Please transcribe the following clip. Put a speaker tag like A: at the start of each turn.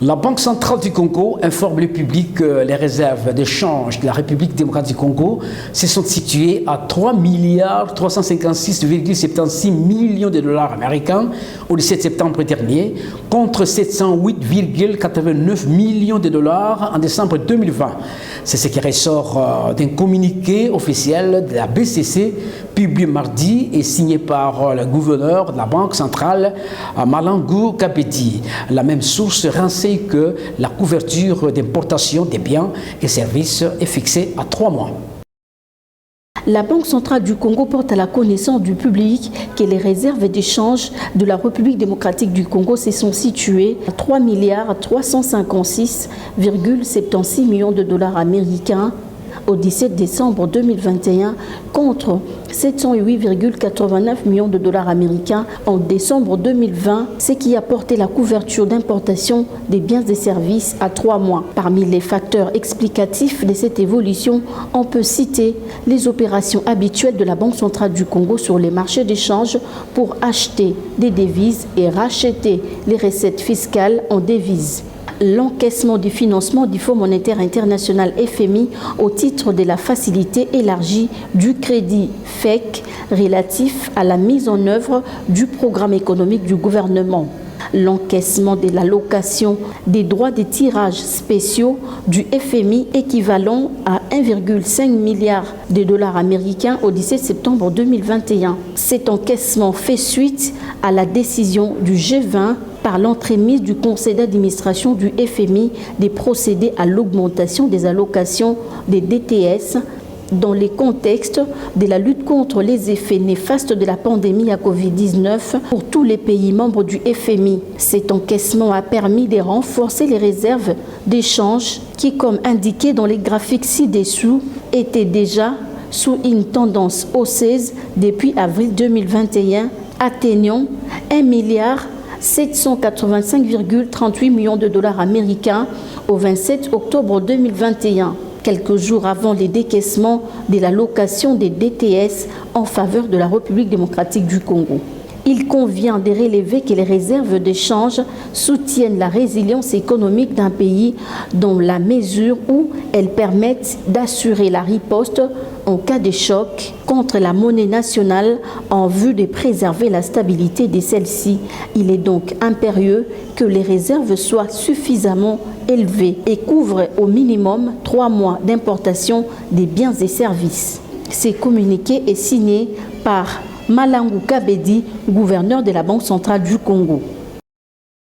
A: La Banque centrale du Congo informe le public que les réserves d'échange de la République démocratique du Congo se sont situées à 3,356,76 milliards de dollars américains au 17 septembre dernier, contre 708,89 millions de dollars en décembre 2020. C'est ce qui ressort d'un communiqué officiel de la BCC publié mardi et signé par le gouverneur de la Banque centrale, Malangu Kabedi. La même source renseigne que la couverture d'importation des biens et services est fixée à 3 mois.
B: La Banque centrale du Congo porte à la connaissance du public que les réserves d'échange de la République démocratique du Congo se sont situées à 3,356,76 millions de dollars américains au 17 décembre 2021 contre 708,89 millions de dollars américains en décembre 2020, ce qui a porté la couverture d'importation des biens et services à 3 mois. Parmi les facteurs explicatifs de cette évolution, on peut citer les opérations habituelles de la Banque centrale du Congo sur les marchés d'échange pour acheter des devises et racheter les recettes fiscales en devises. L'encaissement du financement du Fonds monétaire international FMI au titre de la facilité élargie du crédit FEC relatif à la mise en œuvre du programme économique du gouvernement. L'encaissement de l'allocation des droits de tirage spéciaux du FMI équivalent à 1,5 milliard de dollars américains au 17 septembre 2021. Cet encaissement fait suite à la décision du G20 par l'entremise du conseil d'administration du FMI de procéder à l'augmentation des allocations des DTS dans les contextes de la lutte contre les effets néfastes de la pandémie à Covid-19 pour tous les pays membres du FMI. Cet encaissement a permis de renforcer les réserves d'échange qui, comme indiqué dans les graphiques ci-dessous, étaient déjà sous une tendance hausseuse depuis avril 2021, atteignant 1,785,38 millions de dollars américains au 27 octobre 2021. Quelques jours avant les décaissements de l'allocation des DTS en faveur de la République démocratique du Congo. Il convient de relever que les réserves d'échange soutiennent la résilience économique d'un pays dans la mesure où elles permettent d'assurer la riposte en cas de choc contre la monnaie nationale en vue de préserver la stabilité de celle-ci. Il est donc impérieux que les réserves soient suffisamment élevées et couvrent au minimum 3 mois d'importation des biens et services. Ce communiqué est signé par Malangu Kabedi, gouverneur de la Banque centrale du Congo.